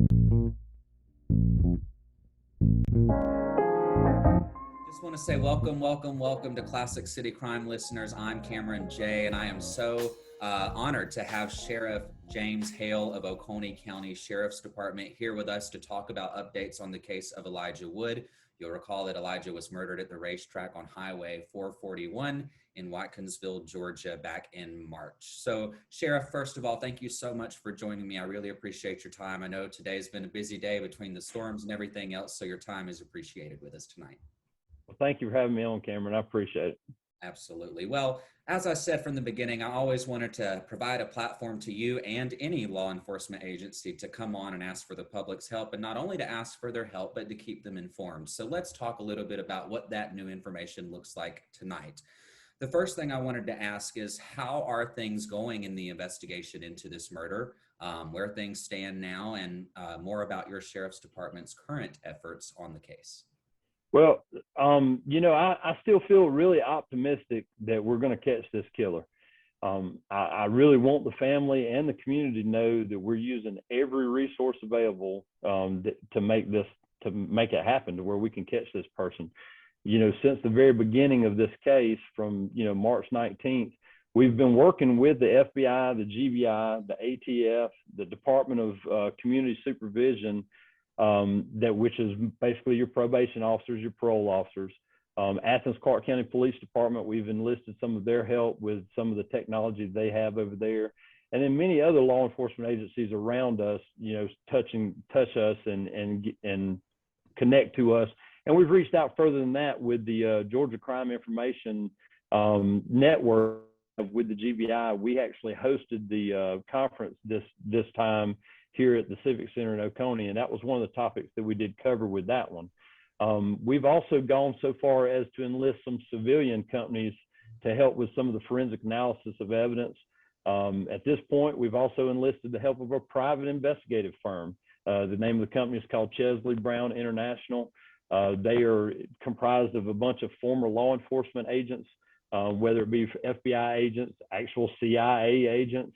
Just want to say welcome, welcome, welcome to Classic City Crime listeners. I'm Cameron J, and I am so honored to have Sheriff James Hale of Oconee County Sheriff's Department here with us to talk about updates on the case of Elijah Wood. You'll recall that Elijah was murdered at the racetrack on Highway 441 in Watkinsville, Georgia, back in March. So, Sheriff, first of all, thank you so much for joining me. I really appreciate your time. I know today's been a busy day between the storms and everything else, so your time is appreciated with us tonight. Well, thank you for having me on, Cameron. I appreciate it. Absolutely. Well, as I said from the beginning, I always wanted to provide a platform to you and any law enforcement agency to come on and ask for the public's help, and not only to ask for their help, but to keep them informed. So let's talk a little bit about what that new information looks like tonight. The first thing I wanted to ask is, how are things going in the investigation into this murder, where things stand now, and more about your sheriff's department's current efforts on the case? Well, I still feel really optimistic that we're going to catch this killer. I really want the family and the community to know that we're using every resource available to make it happen, to where we can catch this person. Since the very beginning of this case, from March 19th, we've been working with the FBI, the GBI, the ATF, the Department of Community Supervision, which is basically your probation officers, your parole officers. Athens Clarke County Police Department, we've enlisted some of their help with some of the technology they have over there. And then many other law enforcement agencies around us, touch us and connect to us. And we've reached out further than that with the Georgia Crime Information Network with the GBI. We actually hosted the conference this time here at the Civic Center in Oconee, and that was one of the topics that we did cover with that one. We've also gone so far as to enlist some civilian companies to help with some of the forensic analysis of evidence. At this point, we've also enlisted the help of a private investigative firm. The name of the company is called Chesley Brown International. They are comprised of a bunch of former law enforcement agents, whether it be FBI agents, actual CIA agents,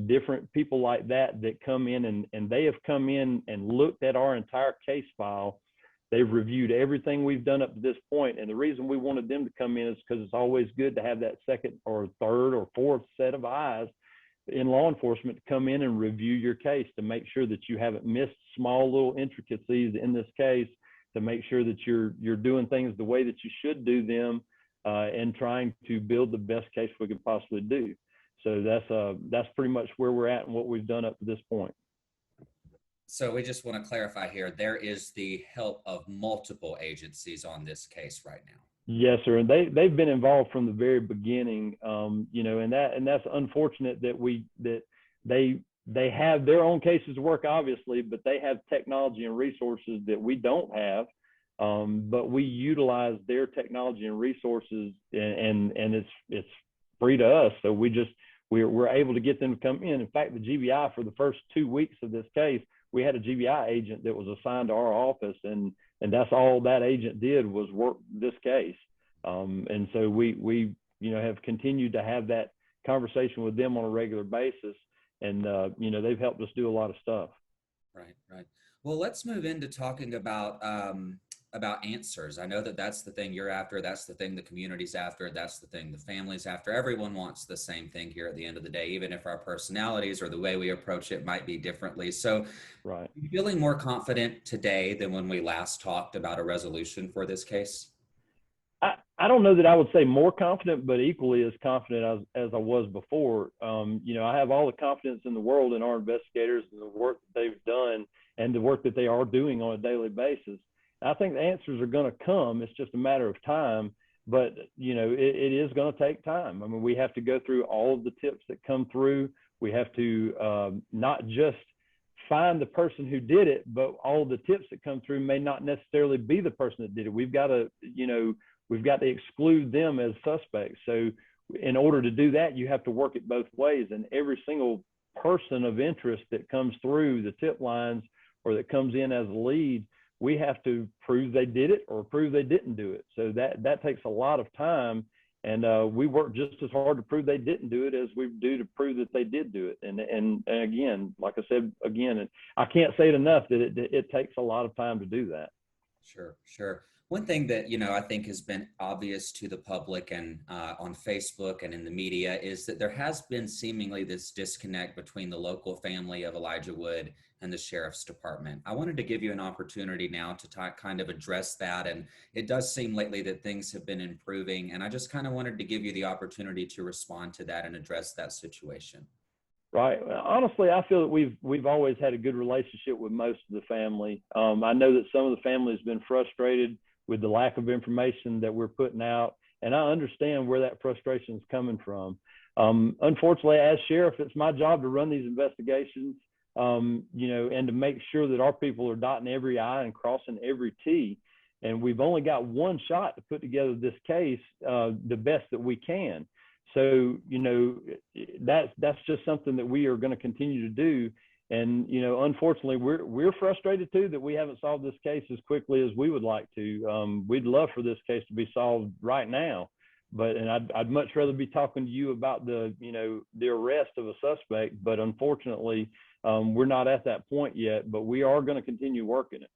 different people like that come in, and they have come in and looked at our entire case file. They've reviewed everything we've done up to this point. And the reason we wanted them to come in is because it's always good to have that second or third or fourth set of eyes in law enforcement to come in and review your case, to make sure that you haven't missed small little intricacies in this case, to make sure that you're doing things the way that you should do them, and trying to build the best case we could possibly do. So that's pretty much where we're at and what we've done up to this point. So we just want to clarify here, there is the help of multiple agencies on this case right now. Yes, sir. And they've been involved from the very beginning. And that's unfortunate that they have their own cases to work, obviously, but they have technology and resources that we don't have. But we utilize their technology and resources, and it's free to us. So we're able to get them to come in. In fact, the GBI, for the first 2 weeks of this case, we had a GBI agent that was assigned to our office, and that's all that agent did was work this case. And so we have continued to have that conversation with them on a regular basis, and they've helped us do a lot of stuff. Right. Well, let's move into talking about answers. I know that that's the thing you're after. That's the thing the community's after. That's the thing the family's after. Everyone wants the same thing here at the end of the day, even if our personalities or the way we approach it might be differently. So, right. You feeling more confident today than when we last talked about a resolution for this case? I don't know that I would say more confident, but equally as confident as I was before. I have all the confidence in the world in our investigators and the work that they've done and the work that they are doing on a daily basis. I think the answers are going to come. It's just a matter of time, but it is going to take time. I mean, we have to go through all of the tips that come through. We have to not just find the person who did it, but all of the tips that come through may not necessarily be the person that did it. We've got to exclude them as suspects. So in order to do that, you have to work it both ways. And every single person of interest that comes through the tip lines or that comes in as a lead, we have to prove they did it or prove they didn't do it. So that takes a lot of time we work just as hard to prove they didn't do it as we do to prove that they did do it. And again, like I said, again, I can't say it enough that it takes a lot of time to do that. Sure, sure. One thing that, I think has been obvious to the public and on Facebook and in the media is that there has been seemingly this disconnect between the local family of Elijah Wood and the sheriff's department. I wanted to give you an opportunity now to kind of address that. And it does seem lately that things have been improving. And I just kind of wanted to give you the opportunity to respond to that and address that situation. Right. Honestly, I feel that we've always had a good relationship with most of the family. I know that some of the family has been frustrated with the lack of information that we're putting out, and I understand where that frustration is coming from. Unfortunately, as sheriff, it's my job to run these investigations, and to make sure that our people are dotting every I and crossing every T. And we've only got one shot to put together this case the best that we can. So, that's just something that we are going to continue to do. And, unfortunately, we're frustrated too that we haven't solved this case as quickly as we would like to. We'd love for this case to be solved right now, and I'd much rather be talking to you about the arrest of a suspect. But unfortunately, we're not at that point yet, but we are going to continue working it.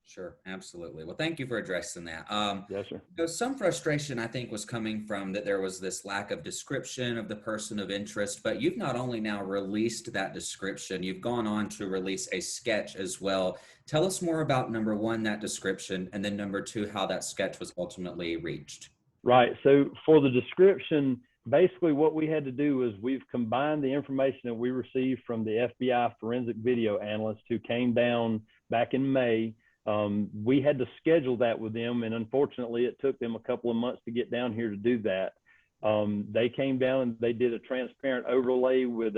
Sure, absolutely. Well, thank you for addressing that. Yes, sir. Some frustration, I think, was coming from that there was this lack of description of the person of interest, but you've not only now released that description, you've gone on to release a sketch as well. Tell us more about, number one, that description, and then number two, how that sketch was ultimately reached. Right. So for the description, basically what we had to do is we've combined the information that we received from the FBI forensic video analyst who came down back in May. We had to schedule that with them, and unfortunately it took them a couple of months to get down here to do that. They came down and they did a transparent overlay with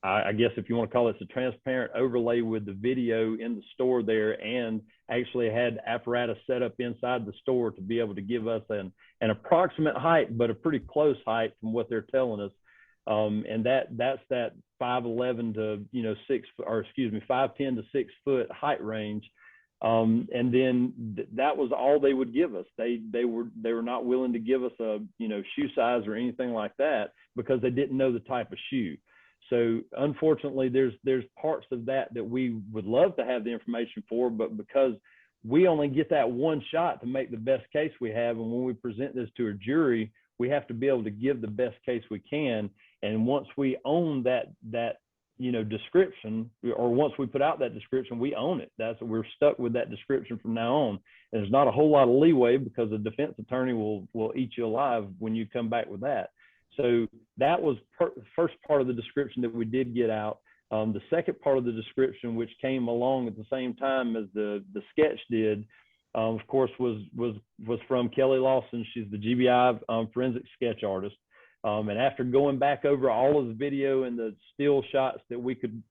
I guess if you want to call it a transparent overlay with the video in the store there, and actually had apparatus set up inside the store to be able to give us an approximate height, but a pretty close height from what they're telling us. And that's that 5'11" to 5'10" to 6 foot height range. And then that was all they would give us. They were not willing to give us a shoe size or anything like that because they didn't know the type of shoe. So unfortunately, there's parts of that we would love to have the information for, but because we only get that one shot to make the best case we have, and when we present this to a jury, we have to be able to give the best case we can. And once we own that description, or once we put out that description, we own it. We're stuck with that description from now on. And there's not a whole lot of leeway because the defense attorney will eat you alive when you come back with that. So that was the first part of the description that we did get out. The second part of the description, which came along at the same time as the sketch did, of course, was from Kelly Lawson. She's the GBI forensic sketch artist. And after going back over all of the video and the still shots that we could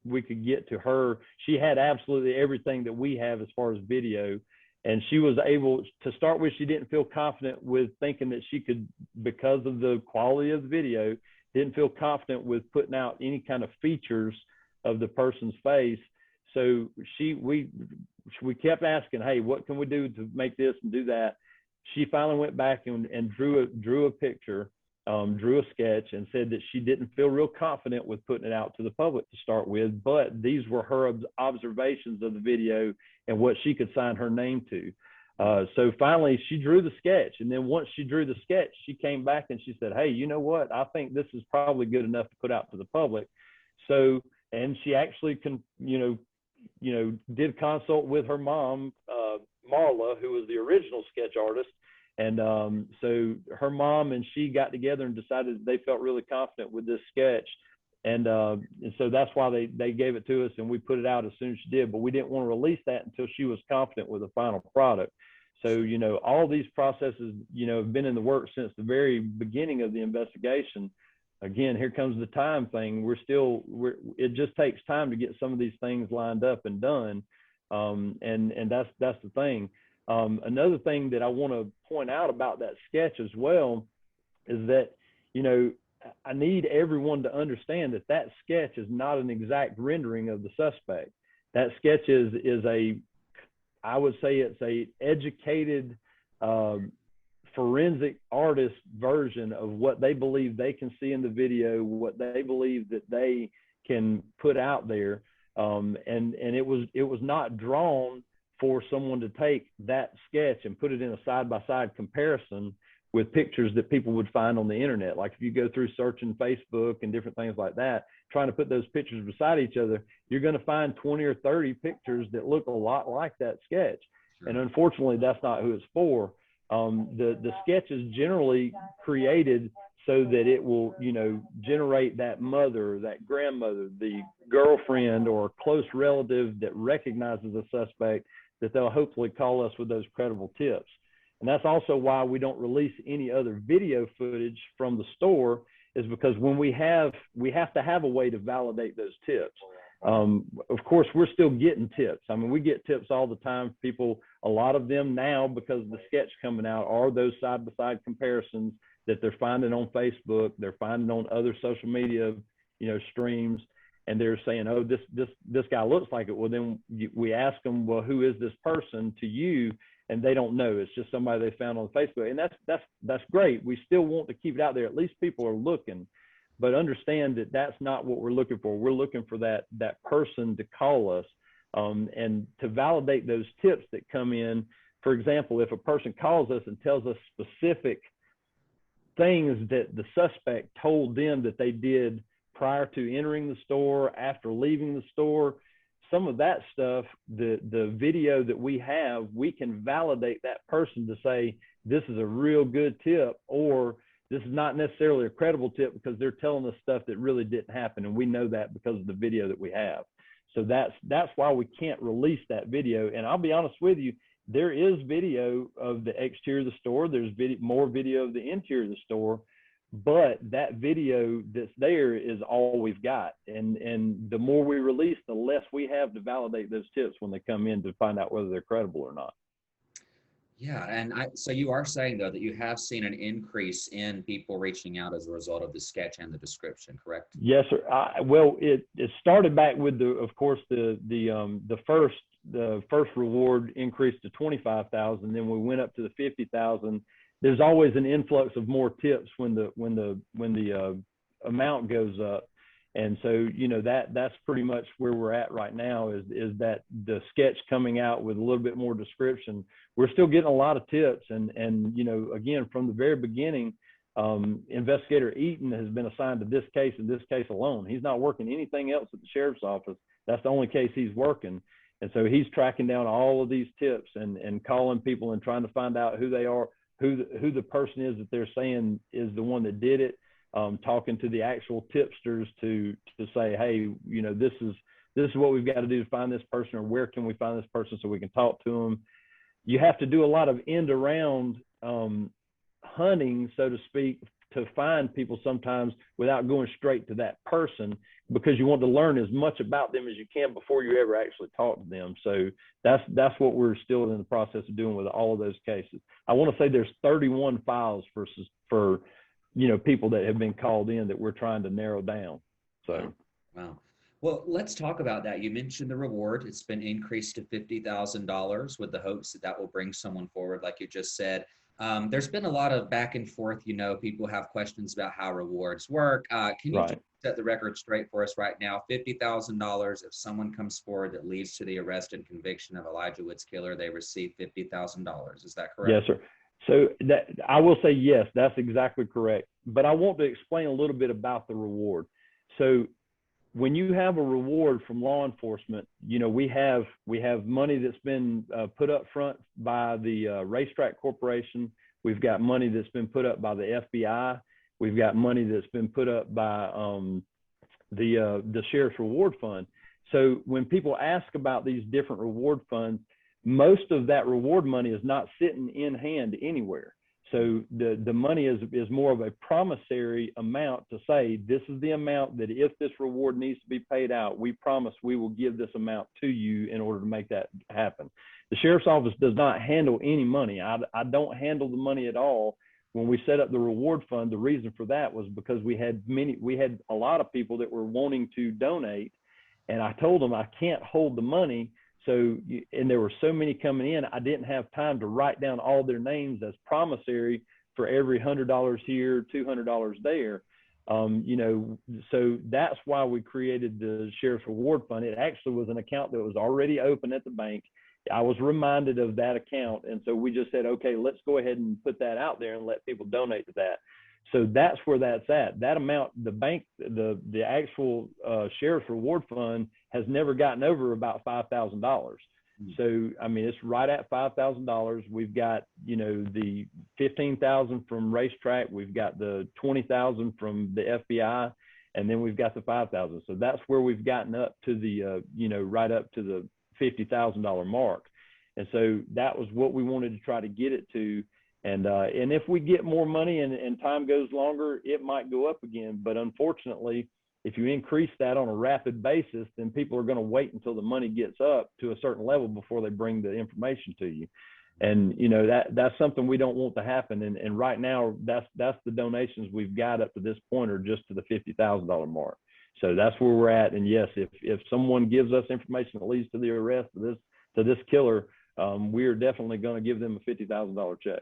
get to her, she had absolutely everything that we have as far as video. And she was able to start with, she didn't feel confident with thinking that she could, because of the quality of the video, didn't feel confident with putting out any kind of features of the person's face. So we kept asking, hey, what can we do to make this and do that? She finally went back and drew a picture, drew a sketch, and said that she didn't feel real confident with putting it out to the public to start with, but these were her observations of the video and what she could sign her name to. So finally she drew the sketch. And then once she drew the sketch, she came back and she said, hey, you know what? I think this is probably good enough to put out to the public. So, and she actually did consult with her mom, Marla, who was the original sketch artist. And so her mom and she got together and decided they felt really confident with this sketch. And so that's why they gave it to us, and we put it out as soon as she did. But we didn't want to release that until she was confident with the final product. So, all these processes, have been in the works since the very beginning of the investigation. Again, here comes the time thing. It just takes time to get some of these things lined up and done. And that's the thing. Another thing that I want to point out about that sketch as well is that, I need everyone to understand that sketch is not an exact rendering of the suspect. That sketch is I would say it's a educated forensic artist version of what they believe they can see in the video, what they believe that they can put out there. And it was not drawn for someone to take that sketch and put it in a side-by-side comparison with pictures that people would find on the internet. Like if you go through searching Facebook and different things like that, trying to put those pictures beside each other, you're going to find 20 or 30 pictures that look a lot like that sketch. And unfortunately, that's not who it's for. The sketch is generally created so that it will, generate that mother, that grandmother, the girlfriend or close relative that recognizes a suspect, that they'll hopefully call us with those credible tips. And that's also why we don't release any other video footage from the store, is because when we have to have a way to validate those tips. Of course, we're still getting tips. I mean, we get tips all the time. People, a lot of them now, because of the sketch coming out, are those side-by-side comparisons that they're finding on Facebook, they're finding on other social media, streams, and they're saying, oh, this guy looks like it. Well, then we ask them, well, who is this person to you? And they don't know. It's just somebody they found on Facebook. And that's great. We still want to keep it out there. At least people are looking. But understand that that's not what we're looking for. We're looking for that person to call us and to validate those tips that come in. For example, if a person calls us and tells us specific things that the suspect told them that they did prior to entering the store, after leaving the store, some of that stuff, the video that we have, we can validate that person to say, this is a real good tip, or this is not necessarily a credible tip because they're telling us stuff that really didn't happen. And we know that because of the video that we have. So that's why we can't release that video. And I'll be honest with you, there is video of the exterior of the store. There's more video of the interior of the store, but that video that's there is all we've got. And the more we release, the less we have to validate those tips when they come in to find out whether they're credible or not. Yeah, and so you are saying, though, that you have seen an increase in people reaching out as a result of the sketch and the description, correct? Yes, sir. Well, it started back with the first reward increased to 25,000. Then we went up to the 50,000. There's always an influx of more tips when the amount goes up. And so, that's pretty much where we're at right now is that the sketch coming out with a little bit more description. We're still getting a lot of tips. And again, from the very beginning, Investigator Eaton has been assigned to this case and this case alone. He's not working anything else at the sheriff's office. That's the only case he's working. And so he's tracking down all of these tips and calling people and trying to find out who they are, who the person is that they're saying is the one that did it. Talking to the actual tipsters to say, hey, this is what we've got to do to find this person, or where can we find this person so we can talk to them. You have to do a lot of end around hunting, so to speak, to find people sometimes without going straight to that person, because you want to learn as much about them as you can before you ever actually talk to them. So that's what we're still in the process of doing with all of those cases. I want to say there's 31 files for people that have been called in that we're trying to narrow down. So, wow. Well, let's talk about that. You mentioned the reward. It's been increased to $50,000 with the hopes that will bring someone forward, like you just said. There's been a lot of back and forth. People have questions about how rewards work. Can you just set the record straight for us right now? $50,000. If someone comes forward that leads to the arrest and conviction of Elijah Wood's killer, they receive $50,000. Is that correct? Yes, sir. So that I will say, yes, that's exactly correct. But I want to explain a little bit about the reward. So when you have a reward from law enforcement, we have money that's been put up front by the Racetrac Corporation. We've got money that's been put up by the FBI. We've got money that's been put up by the Sheriff's Reward Fund. So when people ask about these different reward funds, most of that reward money is not sitting in hand anywhere. So the money is more of a promissory amount to say, this is the amount that if this reward needs to be paid out, we promise we will give this amount to you in order to make that happen. The sheriff's office does not handle any money. I don't handle the money at all. When we set up the reward fund, the reason for that was because we had a lot of people that were wanting to donate. And I told them I can't hold the money And there were so many coming in, I didn't have time to write down all their names as promissory for every $100 here, $200 there. So that's why we created the Sheriff's Reward Fund. It actually was an account that was already open at the bank. I was reminded of that account. And so we just said, okay, let's go ahead and put that out there and let people donate to that. So that's where that's at. That amount, the bank, the actual Sheriff's Reward Fund has never gotten over about $5,000. So, I mean, it's right at $5,000. We've got, the 15,000 from Racetrac. We've got the 20,000 from the FBI, and then we've got the 5,000. So that's where we've gotten up to the, right up to the $50,000 mark. And so that was what we wanted to try to get it to. And if we get more money and time goes longer, it might go up again. But unfortunately, if you increase that on a rapid basis, then people are going to wait until the money gets up to a certain level before they bring the information to you. And, that's something we don't want to happen. And right now, that's the donations we've got up to this point are just to the $50,000 mark. So that's where we're at. And yes, if someone gives us information that leads to the arrest of this killer, we are definitely going to give them a $50,000 check.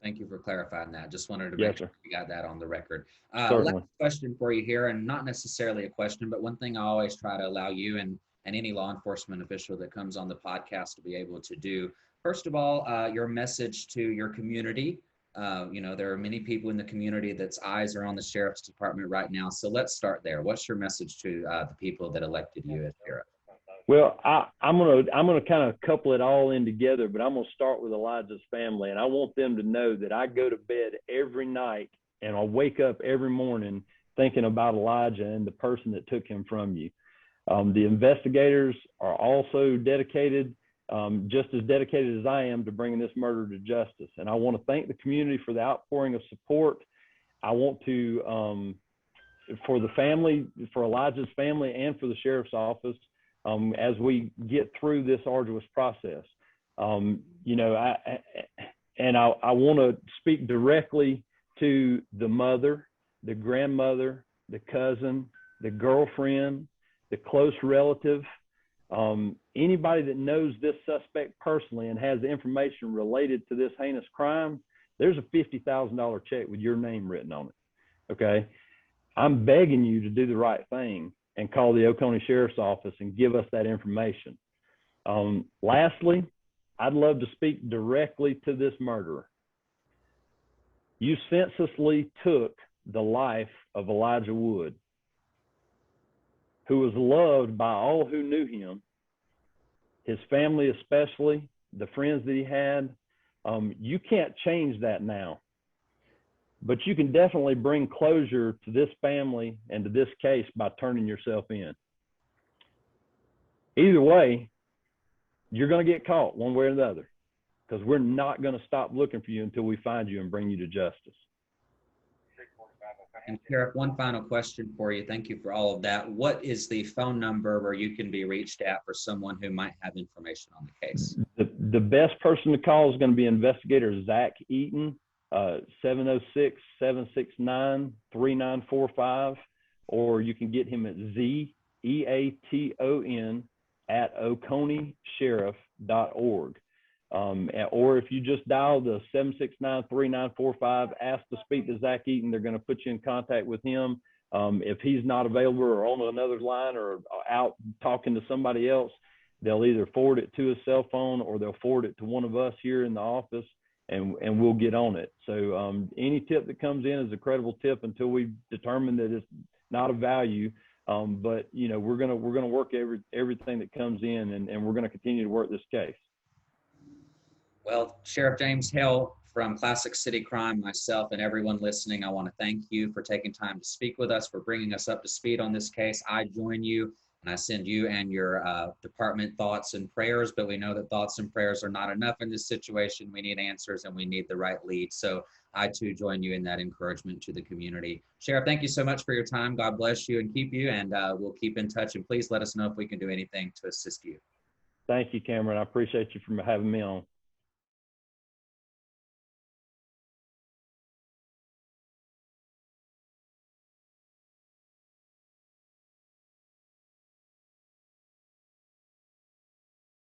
Thank you for clarifying that. Just wanted to make sure we got that on the record. Certainly. Last question for you here, and not necessarily a question, but one thing I always try to allow you and any law enforcement official that comes on the podcast to be able to do. First of all, your message to your community. There are many people in the community that's eyes are on the Sheriff's Department right now. So let's start there. What's your message to the people that elected you as sheriff? Well, I'm gonna kind of couple it all in together, but I'm gonna start with Elijah's family, and I want them to know that I go to bed every night and I wake up every morning thinking about Elijah and the person that took him from you. The investigators are also dedicated, just as dedicated as I am, to bringing this murder to justice. And I want to thank the community for the outpouring of support. I want to, for the family, for Elijah's family, and for the sheriff's office. As we get through this arduous process. I want to speak directly to the mother, the grandmother, the cousin, the girlfriend, the close relative, anybody that knows this suspect personally and has information related to this heinous crime. There's a $50,000 check with your name written on it. Okay. I'm begging you to do the right thing and call the Oconee Sheriff's Office and give us that information. Lastly, I'd love to speak directly to this murderer. You senselessly took the life of Elijah Wood, who was loved by all who knew him, his family especially, the friends that he had. You can't change that now. But you can definitely bring closure to this family and to this case by turning yourself in. Either way, you're going to get caught one way or the other, because we're not going to stop looking for you until we find you and bring you to justice. And Sheriff, one final question for you. Thank you for all of that. What is the phone number where you can be reached at for someone who might have information on the case? The best person to call is going to be Investigator Zach Eaton. 706-769-3945, or you can get him at ZEATON at OconeeSheriff.org. Or if you just dial the 769-3945, ask to speak to Zach Eaton, they're going to put you in contact with him. If he's not available or on another line or out talking to somebody else, they'll either forward it to his cell phone or they'll forward it to one of us here in the office. And we'll get on it. So any tip that comes in is a credible tip until we determine that it's not of value. But we're gonna work everything that comes in, and we're gonna continue to work this case. Well, Sheriff James Hale from Classic City Crime, myself, and everyone listening, I want to thank you for taking time to speak with us, for bringing us up to speed on this case. I join you. And I send you and your department thoughts and prayers, but we know that thoughts and prayers are not enough in this situation. We need answers and we need the right lead. So I too join you in that encouragement to the community. Sheriff, thank you so much for your time. God bless you and keep you, and we'll keep in touch, and please let us know if we can do anything to assist you. Thank you, Cameron. I appreciate you for having me on.